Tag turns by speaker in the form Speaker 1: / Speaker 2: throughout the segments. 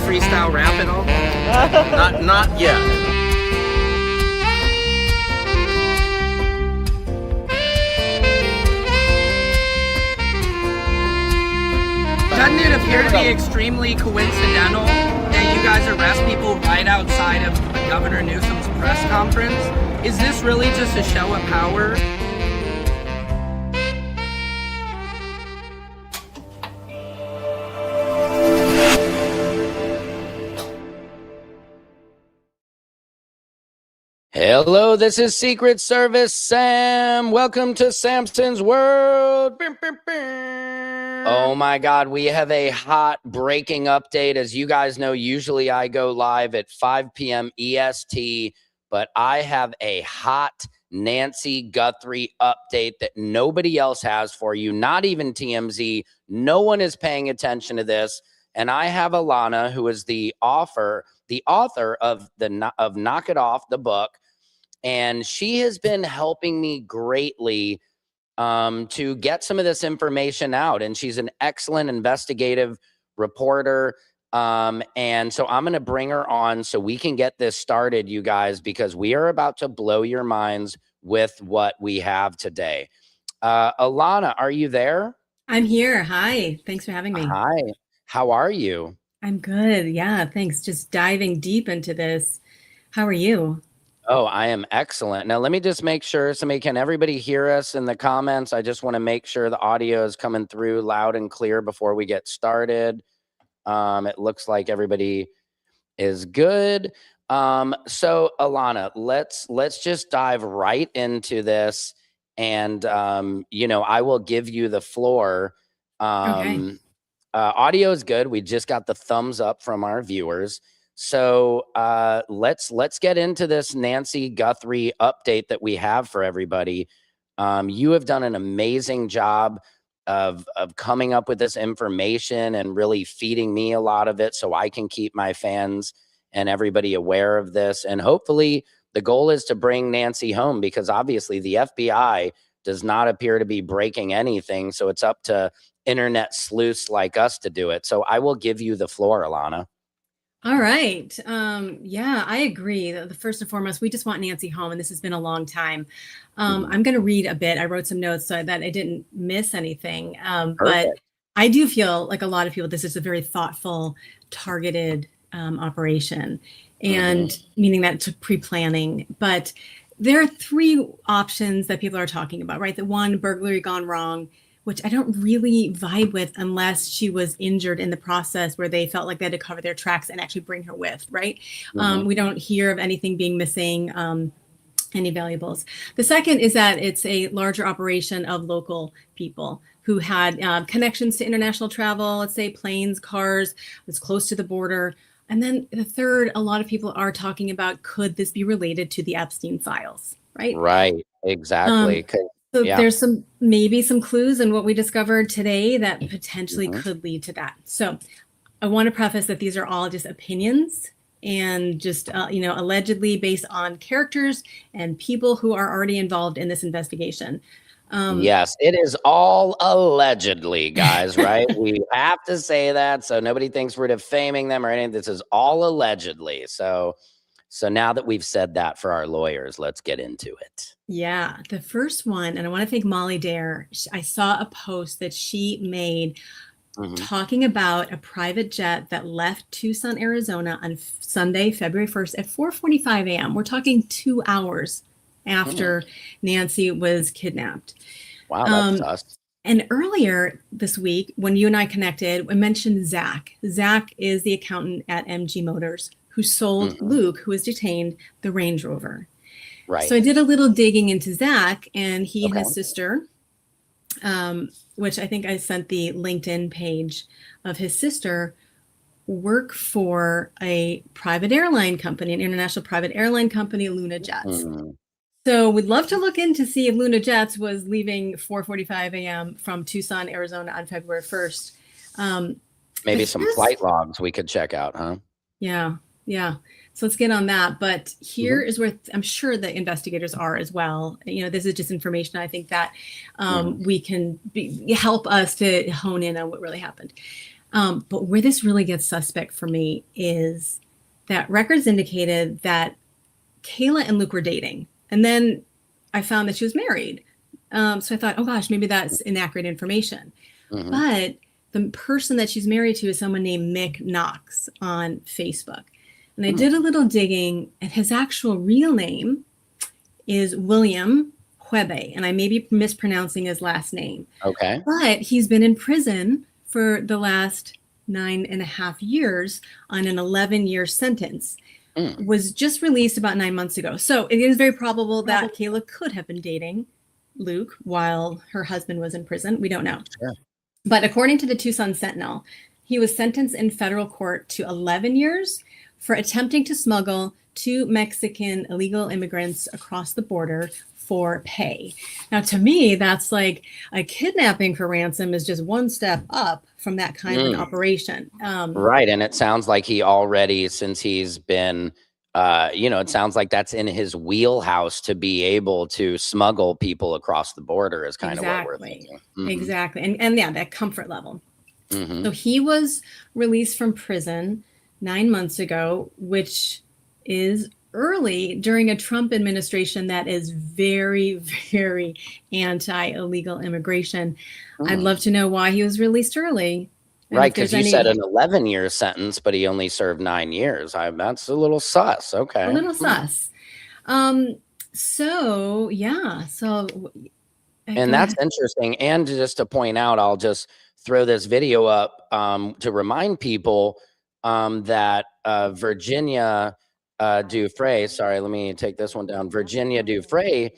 Speaker 1: freestyle rap at all?
Speaker 2: Not yet.
Speaker 1: Doesn't it appear to be extremely coincidental that you guys arrest people right outside of Governor Newsom's press conference? Is this really just a show of power?
Speaker 2: Hello, this is Secret Service Sam. Welcome to Samson's World. Oh my God, we have a hot breaking update. As you guys know, usually I go live at 5 p.m. EST, but I have a hot Nancy Guthrie update that nobody else has for you, not even TMZ. No one is paying attention to this. And I have Alana, who is the author of Knock It Off, the book. And she has been helping me greatly to get some of this information out. And she's an excellent investigative reporter. And so I'm going to bring her on so we can get this started, you guys, because we are about to blow your minds with what we have today. Alana, are you there?
Speaker 3: I'm here. Hi. Thanks for having me.
Speaker 2: Hi. How are you?
Speaker 3: I'm good. Yeah, thanks. Just diving deep into this. How are you?
Speaker 2: Oh, I am excellent. Now, let me just make sure can everybody hear us in the comments? I just want to make sure the audio is coming through loud and clear before we get started. It looks like everybody is good. So Alana, let's just dive right into this. And, I will give you the floor.
Speaker 3: Okay.
Speaker 2: Audio is good. We just got the thumbs up from our viewers. So let's get into this Nancy Guthrie update that we have for everybody. You have done an amazing job of coming up with this information and really feeding me a lot of it so I can keep my fans and everybody aware of this. And hopefully the goal is to bring Nancy home, because obviously the FBI does not appear to be breaking anything. So it's up to internet sleuths like us to do it. So I will give you the floor, Alana.
Speaker 3: All right. Yeah, I agree. The first and foremost, we just want Nancy home, and this has been a long time. I'm going to read a bit. I wrote some notes so that I didn't miss anything. But I do feel like a lot of people, this is a very thoughtful, targeted operation, and meaning that it took pre-planning. But there are three options that people are talking about, right? The one, burglary gone wrong, which I don't really vibe with unless she was injured in the process where they felt like they had to cover their tracks and actually bring her with, right? We don't hear of anything being missing, any valuables. The second is that it's a larger operation of local people who had connections to international travel, let's say planes, cars, was close to the border. And then the third, a lot of people are talking about, could this be related to the Epstein files, right?
Speaker 2: Right, exactly.
Speaker 3: So there's maybe some clues in what we discovered today that potentially could lead to that. So I want to preface that these are all just opinions and just, allegedly based on characters and people who are already involved in this investigation.
Speaker 2: Yes, it is all allegedly, guys, right? We have to say that so nobody thinks we're defaming them or anything. This is all allegedly. So now that we've said that for our lawyers, let's get into it.
Speaker 3: Yeah, the first one, and I want to thank Molly Dare. I saw a post that she made talking about a private jet that left Tucson, Arizona on Sunday, February 1st at 4:45 a.m. We're talking 2 hours after Nancy was kidnapped.
Speaker 2: Wow, that's us.
Speaker 3: And earlier this week, when you and I connected, I mentioned Zach. Zach is the accountant at MG Motors who sold Luke, who was detained, the Range Rover.
Speaker 2: Right.
Speaker 3: So I did a little digging into Zach, and he and his sister, which I think I sent the LinkedIn page of his sister, work for a private airline company, an international private airline company, Luna Jets. So we'd love to look in to see if Luna Jets was leaving 4:45 a.m. from Tucson, Arizona on February 1st.
Speaker 2: Maybe some flight logs we could check out, huh?
Speaker 3: Yeah. So let's get on that. But here is where I'm sure the investigators are as well. This is just information I think that we can help us to hone in on what really happened. But where this really gets suspect for me is that records indicated that Kayla and Luke were dating. And then I found that she was married. So I thought, oh gosh, maybe that's inaccurate information.
Speaker 2: Mhm.
Speaker 3: But the person that she's married to is someone named Mick Knox on Facebook. And I did a little digging, and his actual real name is William Huebe. And I may be mispronouncing his last name.
Speaker 2: Okay.
Speaker 3: But he's been in prison for the last 9.5 years on an 11-year sentence. Was just released about 9 months ago. So it is very probable that Kayla could have been dating Luke while her husband was in prison. We don't know.
Speaker 2: Sure.
Speaker 3: But according to the Tucson Sentinel, he was sentenced in federal court to 11 years for attempting to smuggle 2 Mexican illegal immigrants across the border for pay. Now, to me, that's like a kidnapping for ransom is just one step up from that kind of an operation.
Speaker 2: Right. And it sounds like he already, since he's been, it sounds like that's in his wheelhouse to be able to smuggle people across the border is kind of what we're thinking.
Speaker 3: Exactly. And yeah, that comfort level. So he was released from prison 9 months ago, which is early during a Trump administration that is very, very anti-illegal immigration. I'd love to know why he was released early.
Speaker 2: Right, because you said an 11-year sentence, but he only served 9 years. That's a little sus. Okay.
Speaker 3: A little sus. So, yeah. So,
Speaker 2: and that's interesting. And just to point out, I'll just throw this video up to remind people that Virginia Dufresne, sorry, let me take this one down. Virginia Dufresne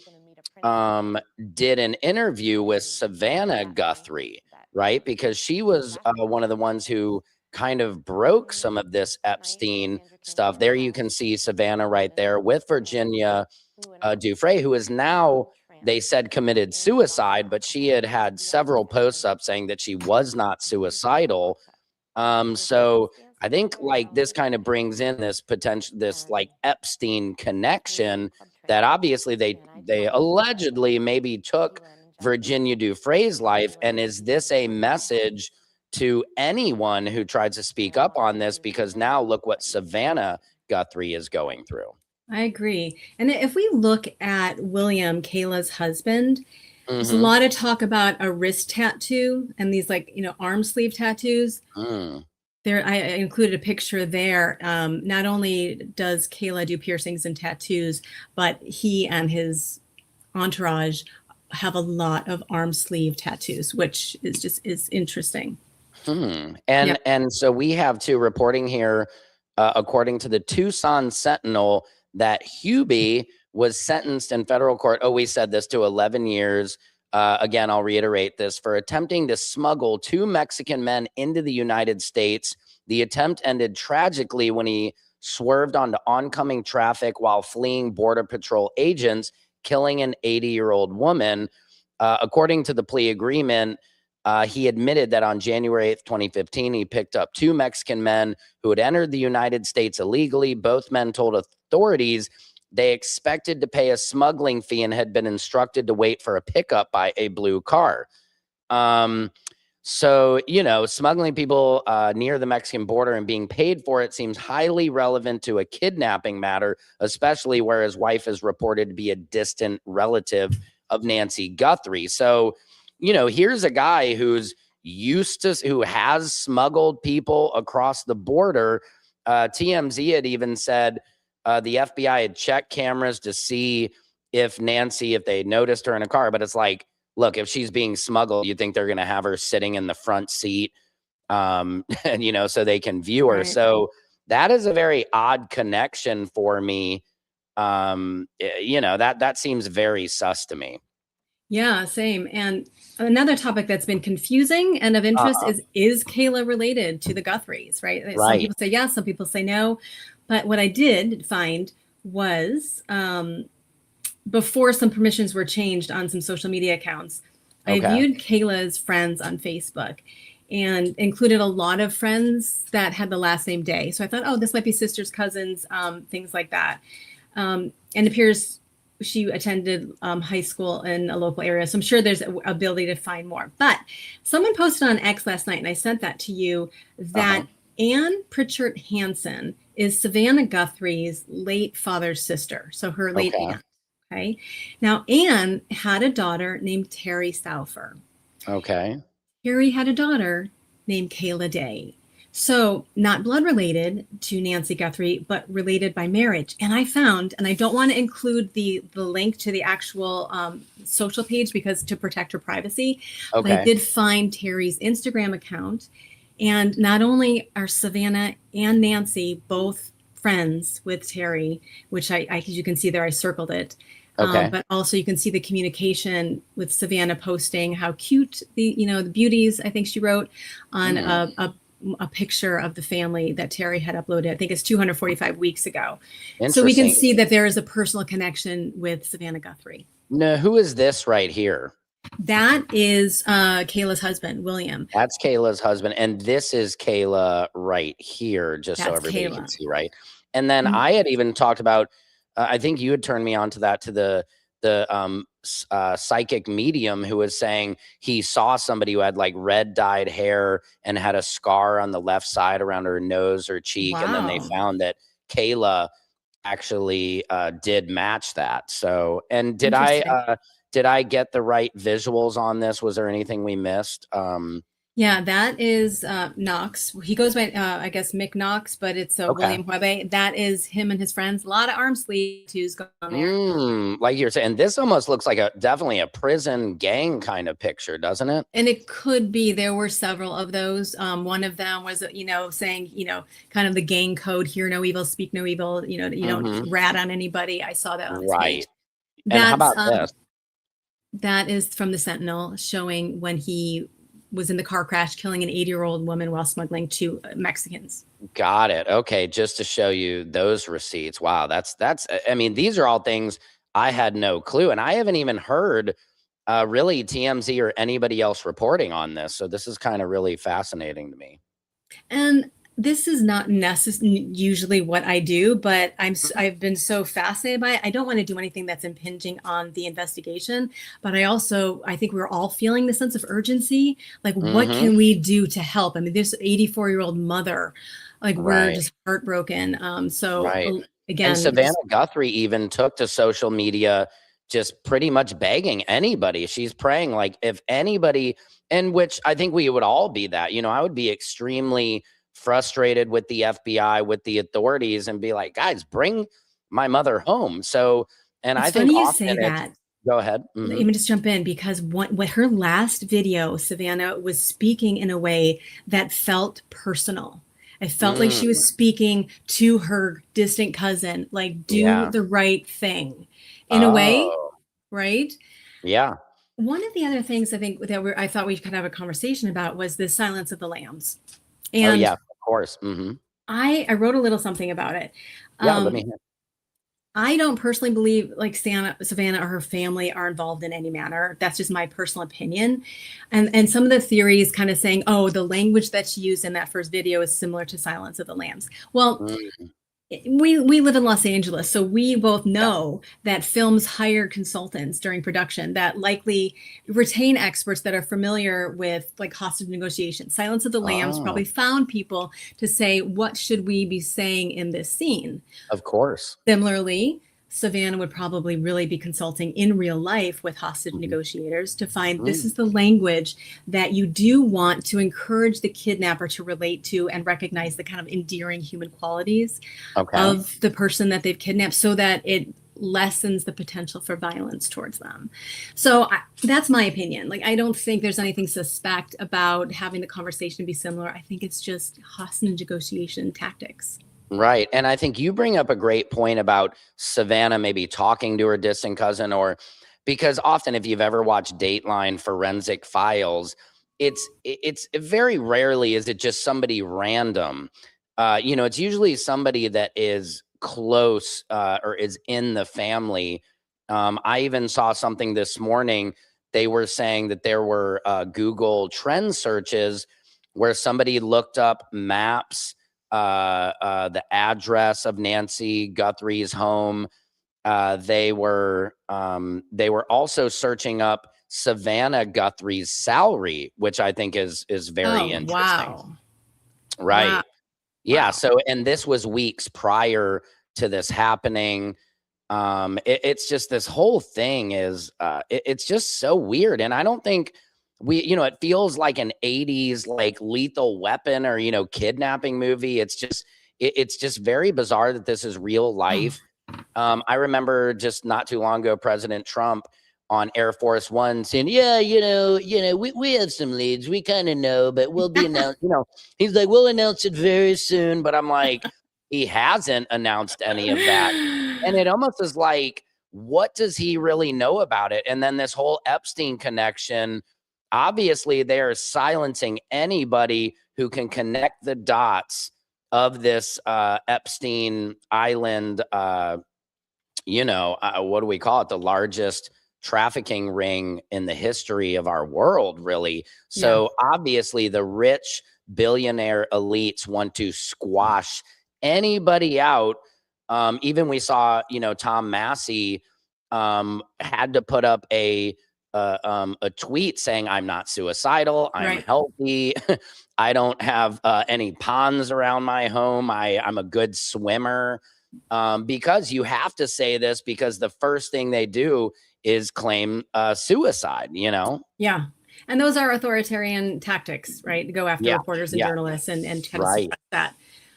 Speaker 2: did an interview with Savannah Guthrie, right? Because she was one of the ones who kind of broke some of this Epstein stuff. There you can see Savannah right there with Virginia Dufresne, who is now, they said, committed suicide, but she had several posts up saying that she was not suicidal. So I think like this kind of brings in this potential, this like Epstein connection that obviously they allegedly maybe took Virginia Dufresne's life. And is this a message to anyone who tries to speak up on this? Because now look what Savannah Guthrie is going through.
Speaker 3: I agree. And if we look at William, Kayla's husband, there's a lot of talk about a wrist tattoo and these arm sleeve tattoos. There, I included a picture there. Not only does Kayla do piercings and tattoos, but he and his entourage have a lot of arm sleeve tattoos, which is interesting.
Speaker 2: And so we have two reporting here, according to the Tucson Sentinel, that Hubie was sentenced in federal court. Oh, we said this, to 11 years. Again, I'll reiterate this, for attempting to smuggle 2 Mexican men into the United States. The attempt ended tragically when he swerved onto oncoming traffic while fleeing Border Patrol agents, killing an 80-year-old woman. According to the plea agreement, he admitted that on January 8th, 2015, he picked up 2 Mexican men who had entered the United States illegally. Both men told authorities they expected to pay a smuggling fee and had been instructed to wait for a pickup by a blue car. So, smuggling people near the Mexican border and being paid for it seems highly relevant to a kidnapping matter, especially where his wife is reported to be a distant relative of Nancy Guthrie. So, here's a guy who has smuggled people across the border. TMZ had even said the FBI had checked cameras to see if they noticed her in a car. But it's like, look, if she's being smuggled, you think they're going to have her sitting in the front seat, and, so they can view her. Right. So that is a very odd connection for me. That seems very sus to me.
Speaker 3: Yeah, same. And another topic that's been confusing and of interest is Kayla related to the Guthries, right? Some people say yes, some people say no. But what I did find was before some permissions were changed on some social media accounts, I viewed Kayla's friends on Facebook and included a lot of friends that had the last name Day. So I thought, oh, this might be sisters, cousins, things like that. And it appears she attended high school in a local area. So I'm sure there's a ability to find more. But someone posted on X last night, and I sent that to you, that Anne Pritchard Hansen is Savannah Guthrie's late father's sister. So her late aunt. Okay. Now, Anne had a daughter named Terry Stauffer.
Speaker 2: Okay.
Speaker 3: Terry had a daughter named Kayla Day. So not blood related to Nancy Guthrie, but related by marriage. And I found, and I don't want to include the link to the actual social page because to protect her privacy, but I did find Terry's Instagram account. And not only are Savannah and Nancy both friends with Terry, which I as you can see there, I circled it. But also you can see the communication with Savannah posting how cute the beauties, I think she wrote on a picture of the family that Terry had uploaded. I think it's 245 weeks ago. So we can see that there is a personal connection with Savannah Guthrie.
Speaker 2: Now, who is this right here?
Speaker 3: That is Kayla's husband, William.
Speaker 2: That's Kayla's husband. And this is Kayla right here, just so everybody can see, right? And then I had even talked about, I think you had turned me on to that, to the psychic medium who was saying he saw somebody who had like red dyed hair and had a scar on the left side around her nose or cheek. And then they found that Kayla actually did match that. So, and did I get the right visuals on this? Was there anything we missed?
Speaker 3: Yeah, that is Knox. He goes by, I guess, Mick Knox, but it's William Webbe. That is him and his friends. A lot of arm sleeve tattoos going on there.
Speaker 2: Like you're saying, this almost looks like definitely a prison gang kind of picture, doesn't it?
Speaker 3: And it could be. There were several of those. One of them was, saying, kind of the gang code: hear no evil, speak no evil. You don't rat on anybody. I saw that on stage.
Speaker 2: And how about this?
Speaker 3: That is from the Sentinel, showing when he was in the car crash, killing an 80-year-old woman while smuggling 2 Mexicans.
Speaker 2: Got it. Okay. Just to show you those receipts. Wow. That's, I mean, these are all things I had no clue. And I haven't even heard really TMZ or anybody else reporting on this. So this is kind of really fascinating to me.
Speaker 3: And this is not usually what I do, but I've been so fascinated by it. I don't want to do anything that's impinging on the investigation, but I think we're all feeling the sense of urgency. Like, what can we do to help? I mean, this 84-year-old mother, like, we're just heartbroken. Again,
Speaker 2: and Savannah Guthrie even took to social media, just pretty much begging anybody. She's praying, like, if anybody, and which I think we would all be that, I would be extremely frustrated with the FBI, with the authorities, and be like, guys, bring my mother home. So, and
Speaker 3: it's
Speaker 2: I think
Speaker 3: funny you say that.
Speaker 2: Go ahead.
Speaker 3: Let me just jump in, because what her last video, Savannah was speaking in a way that felt personal. I felt like she was speaking to her distant cousin, like, do the right thing in a way, right?
Speaker 2: Yeah.
Speaker 3: One of the other things I think that I thought we could have a conversation about was the Silence of the Lambs. And
Speaker 2: of course.
Speaker 3: I wrote a little something about it.
Speaker 2: Let me hear.
Speaker 3: I don't personally believe like Savannah or her family are involved in any manner. That's just my personal opinion. And some of the theories kind of saying, oh, the language that she used in that first video is similar to Silence of the Lambs. Well, we live in Los Angeles, so we both know that films hire consultants during production that likely retain experts that are familiar with like hostage negotiation. Silence of the Lambs probably found people to say, what should we be saying in this scene?
Speaker 2: Of course.
Speaker 3: Similarly, Savannah would probably really be consulting in real life with hostage negotiators to find this is the language that you do want to encourage the kidnapper to relate to and recognize the kind of endearing human qualities of the person that they've kidnapped, so that it lessens the potential for violence towards them. So that's my opinion. Like, I don't think there's anything suspect about having the conversation be similar. I think it's just hostage negotiation tactics.
Speaker 2: Right. And I think you bring up a great point about Savannah maybe talking to her distant cousin, or because often if you've ever watched Dateline Forensic Files, it's very rarely is it just somebody random. It's usually somebody that is close or is in the family. I even saw something this morning. They were saying that there were Google trend searches where somebody looked up maps, the address of Nancy Guthrie's home, they were also searching up Savannah Guthrie's salary, which I think is very interesting.
Speaker 3: Wow.
Speaker 2: Right.
Speaker 3: Wow.
Speaker 2: Yeah.
Speaker 3: Wow.
Speaker 2: So, and this was weeks prior to this happening. It's just this whole thing is it's just so weird. And I don't think it feels like an 80s like Lethal Weapon or, kidnapping movie. It's just very bizarre that this is real life. I remember just not too long ago, President Trump on Air Force One saying, yeah, we have some leads. We kind of know, but we'll be announced, he's like, we'll announce it very soon. But I'm like, he hasn't announced any of that. And it almost is like, what does he really know about it? And then this whole Epstein connection, obviously they are silencing anybody who can connect the dots of this Epstein Island, what do we call it? The largest trafficking ring in the history of our world, really. So obviously the rich billionaire elites want to squash anybody out. Even we saw, Tom Massey had to put up a tweet saying, I'm not suicidal. I'm healthy. I don't have any ponds around my home. I'm a good swimmer. Because you have to say this, because the first thing they do is claim suicide,
Speaker 3: Yeah. And those are authoritarian tactics, right? To go after reporters and journalists and kind of suppress that.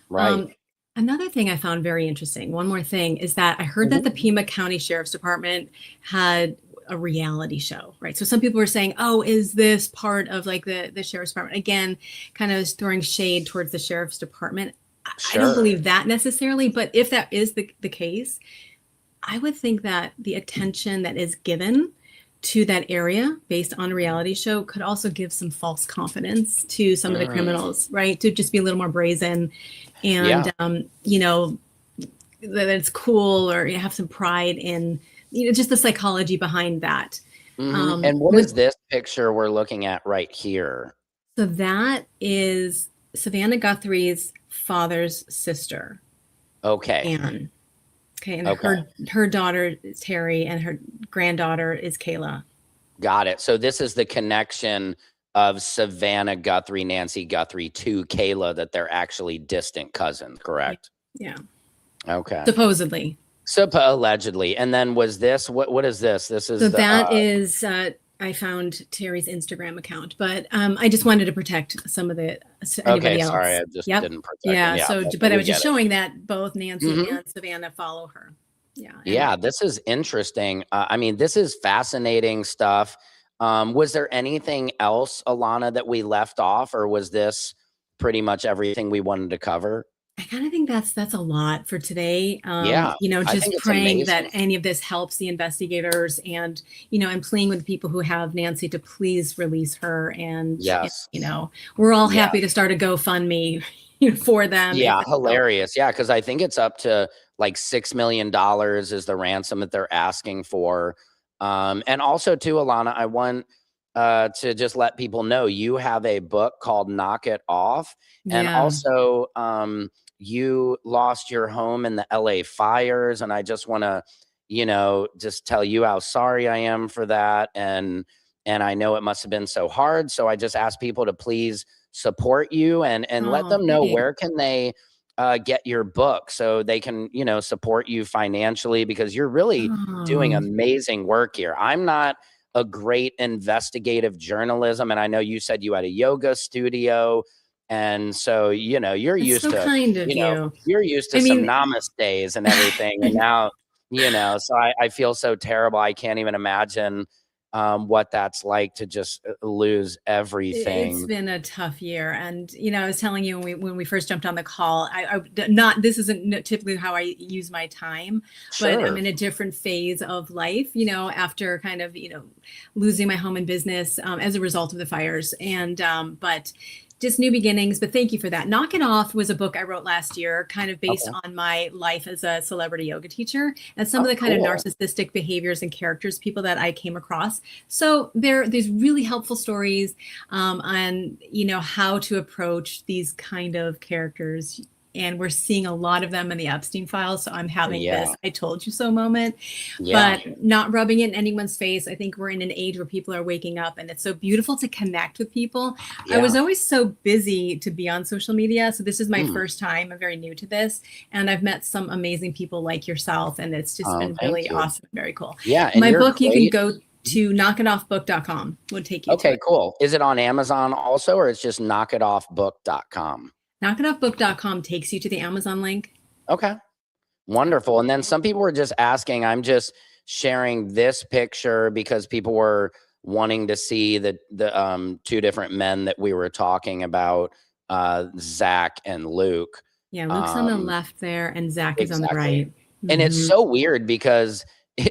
Speaker 2: Right.
Speaker 3: Another thing I found very interesting, one more thing, is that I heard that the Pima County Sheriff's Department had a reality show, right? So some people were saying, oh, is this part of like the Sheriff's Department? Again, kind of throwing shade towards the Sheriff's Department.
Speaker 2: Sure.
Speaker 3: I don't believe that necessarily, but if that is the case, I would think that the attention that is given to that area based on a reality show could also give some false confidence to some of the criminals, right? To just be a little more brazen and, that it's cool, or you have some pride in, just the psychology behind that.
Speaker 2: And what is this picture we're looking at right here?
Speaker 3: So that is Savannah Guthrie's father's sister.
Speaker 2: Okay.
Speaker 3: Anne. Okay. And her daughter is Terry, and her granddaughter is Kayla. Got
Speaker 2: it. So this is the connection of Savannah Guthrie, Nancy Guthrie to Kayla, that they're actually distant cousins, correct?
Speaker 3: Yeah.
Speaker 2: Okay.
Speaker 3: Supposedly.
Speaker 2: Allegedly. And then was this, what is this? This is
Speaker 3: that is I found Terry's Instagram account, but I just wanted to protect some of the anybody else.
Speaker 2: Sorry, I just didn't protect them.
Speaker 3: Yeah, but I was just showing that both Nancy and Savannah follow her. Yeah.
Speaker 2: This is interesting. This is fascinating stuff. Was there anything else, Alana, that we left off, or was this pretty much everything we wanted to cover?
Speaker 3: I kind of think that's a lot for today. Just praying that any of this helps the investigators, and, and pleading with the people who have Nancy to please release her. And, we're all happy to start a GoFundMe for them.
Speaker 2: Yeah. Hilarious. Yeah. Cause I think it's up to like $6 million is the ransom that they're asking for. And also too, Alana, I want to just let people know you have a book called Knock It Off. And also, you lost your home in the LA fires. And I just want to, just tell you how sorry I am for that. And I know it must've been so hard. So I just ask people to please support you and let them know where can they get your book so they can, support you financially, because you're really doing amazing work here. I'm not a great investigative journalism. And I know you said you had a yoga studio. And so, you're used to,
Speaker 3: kind of
Speaker 2: you're used to some namaste and everything. And now, so I feel so terrible. I can't even imagine what that's like to just lose everything.
Speaker 3: It's been a tough year. And, I was telling you when we first jumped on the call, this isn't typically how I use my time, but I'm in a different phase of life, after kind of, losing my home and business as a result of the fires. And, but just new beginnings, but thank you for that. Knock It Off was a book I wrote last year, kind of based on my life as a celebrity yoga teacher and some of the kind of narcissistic behaviors and characters, people that I came across. So there's really helpful stories on, how to approach these kind of characters and we're seeing a lot of them in the Epstein files. So I'm having
Speaker 2: Yeah.
Speaker 3: this "I told you so" moment,
Speaker 2: Yeah.
Speaker 3: but not rubbing it in anyone's face. I think we're in an age where people are waking up, and it's so beautiful to connect with people. I was always so busy to be on social media, so this is my first time. I'm very new to this, and I've met some amazing people like yourself, and it's just been really awesome, very cool.
Speaker 2: Yeah, and
Speaker 3: My
Speaker 2: you're
Speaker 3: book, you can
Speaker 2: great.
Speaker 3: go to knockitoffbook.com. Would take you to
Speaker 2: Okay,
Speaker 3: it.
Speaker 2: cool. Is it on Amazon also, or it's just knockitoffbook.com?
Speaker 3: Knockitoffbook.com takes you to the Amazon link.
Speaker 2: Okay, wonderful. And then some people were just asking, I'm just sharing this picture because people were wanting to see the two different men that we were talking about, Zach and Luke.
Speaker 3: Yeah, Luke's on the left there, and Zach is on the right.
Speaker 2: And it's so weird because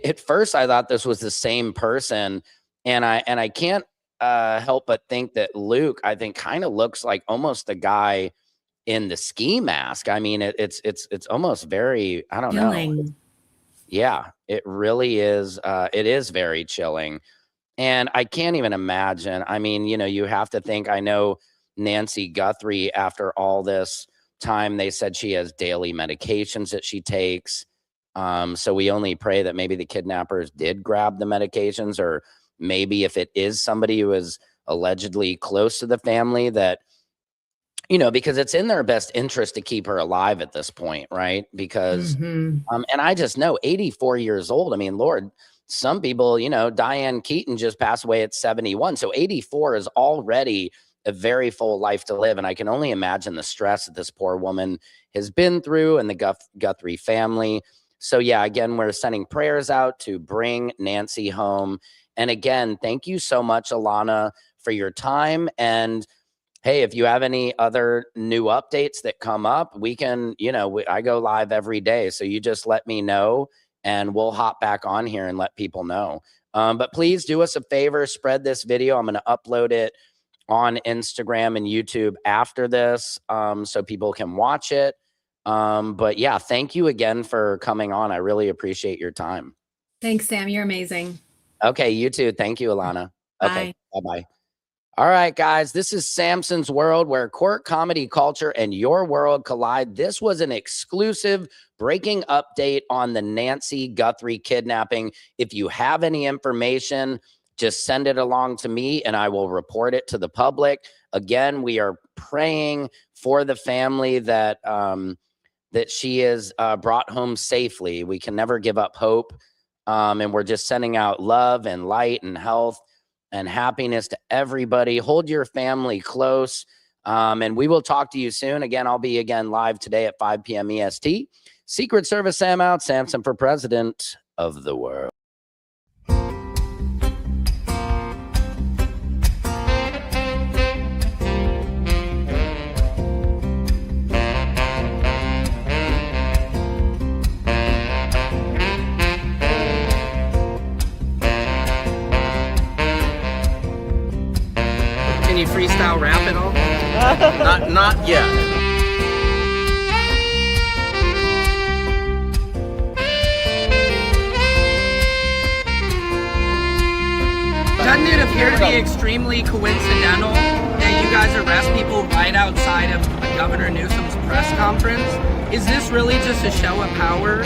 Speaker 2: at first I thought this was the same person, and I can't help but think that Luke, I think, kind of looks like almost the guy in the ski mask. I mean, it's almost very, I don't know. Yeah, it really is. It is very chilling. And I can't even imagine. I mean, you know, you have to think, I know Nancy Guthrie, after all this time, they said she has daily medications that she takes. So we only pray that maybe the kidnappers did grab the medications, or maybe if it is somebody who is allegedly close to the family, that, you know, because it's in their best interest to keep her alive at this point, right? Because, and I just know 84 years old. I mean, Lord, some people, you know, Diane Keaton just passed away at 71. So 84 is already a very full life to live. And I can only imagine the stress that this poor woman has been through, and the Guthrie family. So yeah, again, we're sending prayers out to bring Nancy home. And again, thank you so much, Alana, for your time. And hey, if you have any other new updates that come up, we can, you know, I go live every day. So you just let me know, and we'll hop back on here and let people know. But please do us a favor, spread this video. I'm going to upload it on Instagram and YouTube after this, so people can watch it. But yeah, thank you again for coming on. I really appreciate your time.
Speaker 3: Thanks, Sam. You're amazing.
Speaker 2: Okay, you too. Thank you, Alana. Okay,
Speaker 3: Bye.
Speaker 2: bye-bye. All right, guys, this is Samson's World, where court, comedy, culture, and your world collide. This was an exclusive breaking update on the Nancy Guthrie kidnapping. If you have any information, just send it along to me, and I will report it to the public. Again, we are praying for the family that that she is brought home safely. We can never give up hope, and we're just sending out love and light and health and happiness to everybody. Hold your family close, and we will talk to you soon. Again, I'll be live today at 5 p.m. EST. Secret Service Sam out. Samson for president of the world.
Speaker 1: Can you freestyle rap at all?
Speaker 4: Not yet.
Speaker 1: Doesn't it appear to be extremely coincidental that you guys arrest people right outside of Governor Newsom's press conference? Is this really just a show of power?